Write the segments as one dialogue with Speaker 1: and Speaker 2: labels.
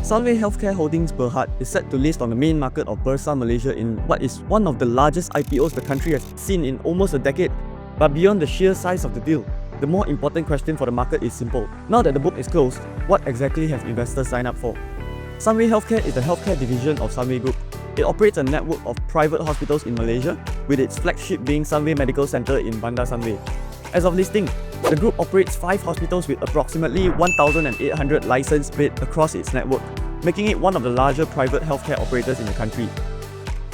Speaker 1: Sunway Healthcare Holdings Berhad is set to list on the main market of Bursa, Malaysia in what is one of the largest IPOs the country has seen in almost a decade. But beyond the sheer size of the deal, the more important question for the market is simple. Now that the book is closed, what exactly have investors signed up for? Sunway Healthcare is the healthcare division of Sunway Group. It operates a network of private hospitals in Malaysia, with its flagship being Sunway Medical Centre in Bandar Sunway. As of listing, the group operates 5 hospitals with approximately 1,800 licensed beds across its network, making it one of the larger private healthcare operators in the country.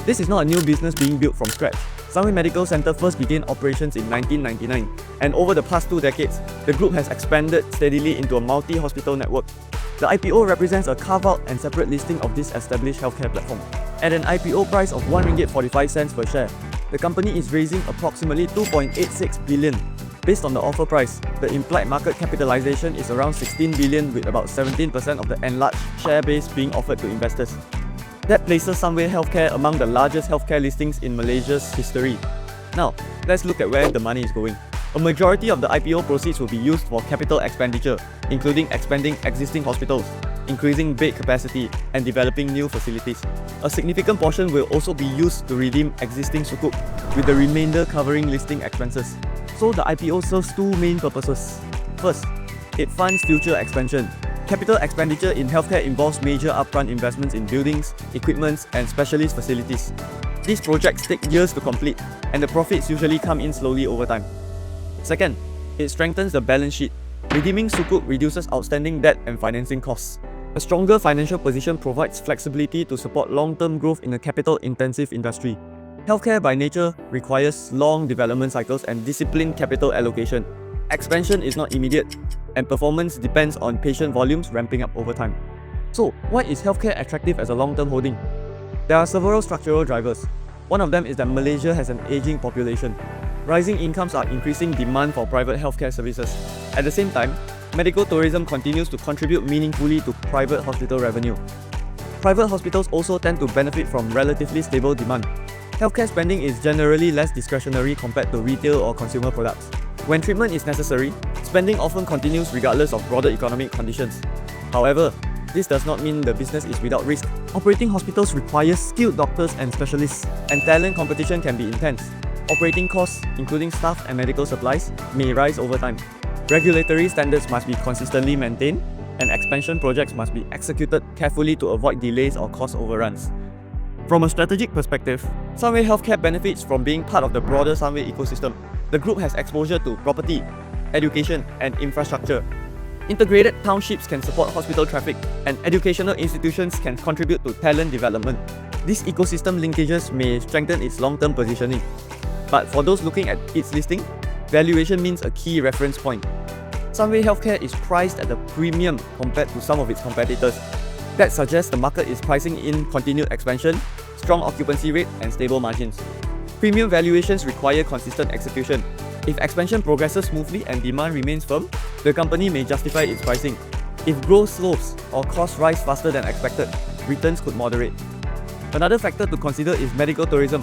Speaker 1: This is not a new business being built from scratch. Sunway Medical Centre first began operations in 1999, and over the past 2 decades, the group has expanded steadily into a multi-hospital network. The IPO represents a carve-out and separate listing of this established healthcare platform. At an IPO price of RM1.45 per share, the company is raising approximately 2.86 billion. Based on the offer price, the implied market capitalization is around 16 billion, with about 17% of the enlarged share base being offered to investors. That places Sunway Healthcare among the largest healthcare listings in Malaysia's history. Now, let's look at where the money is going. A majority of the IPO proceeds will be used for capital expenditure, including expanding existing hospitals, increasing bed capacity, and developing new facilities. A significant portion will also be used to redeem existing sukuk, with the remainder covering listing expenses. So the IPO serves 2 main purposes. First, it funds future expansion. Capital expenditure in healthcare involves major upfront investments in buildings, equipment, and specialist facilities. These projects take years to complete, and the profits usually come in slowly over time. Second, it strengthens the balance sheet. Redeeming sukuk reduces outstanding debt and financing costs. A stronger financial position provides flexibility to support long-term growth in a capital-intensive industry. Healthcare by nature requires long development cycles and disciplined capital allocation. Expansion is not immediate, and performance depends on patient volumes ramping up over time. So, why is healthcare attractive as a long-term holding? There are several structural drivers. One of them is that Malaysia has an aging population. Rising incomes are increasing demand for private healthcare services. At the same time, medical tourism continues to contribute meaningfully to private hospital revenue. Private hospitals also tend to benefit from relatively stable demand. Healthcare spending is generally less discretionary compared to retail or consumer products. When treatment is necessary, spending often continues regardless of broader economic conditions. However, this does not mean the business is without risk. Operating hospitals requires skilled doctors and specialists, and talent competition can be intense. Operating costs, including staff and medical supplies, may rise over time. Regulatory standards must be consistently maintained, and expansion projects must be executed carefully to avoid delays or cost overruns. From a strategic perspective, Sunway Healthcare benefits from being part of the broader Sunway ecosystem. The group has exposure to property, education, and infrastructure. Integrated townships can support hospital traffic, and educational institutions can contribute to talent development. These ecosystem linkages may strengthen its long-term positioning. But for those looking at its listing, valuation means a key reference point. Sunway Healthcare is priced at a premium compared to some of its competitors. That suggests the market is pricing in continued expansion, strong occupancy rate, and stable margins. Premium valuations require consistent execution. If expansion progresses smoothly and demand remains firm, the company may justify its pricing. If growth slows or costs rise faster than expected, returns could moderate. Another factor to consider is medical tourism.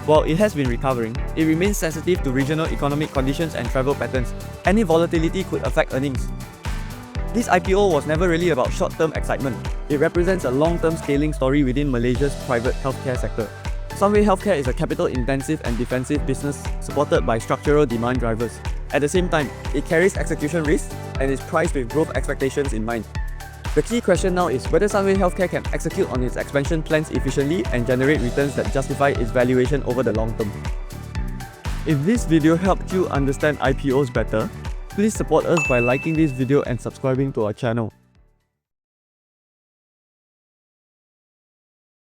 Speaker 1: While it has been recovering, it remains sensitive to regional economic conditions and travel patterns. Any volatility could affect earnings. This IPO was never really about short-term excitement. It represents a long-term scaling story within Malaysia's private healthcare sector. Sunway Healthcare is a capital-intensive and defensive business supported by structural demand drivers. At the same time, it carries execution risks and is priced with growth expectations in mind. The key question now is whether Sunway Healthcare can execute on its expansion plans efficiently and generate returns that justify its valuation over the long term. If this video helped you understand IPOs better, please support us by liking this video and subscribing to our channel.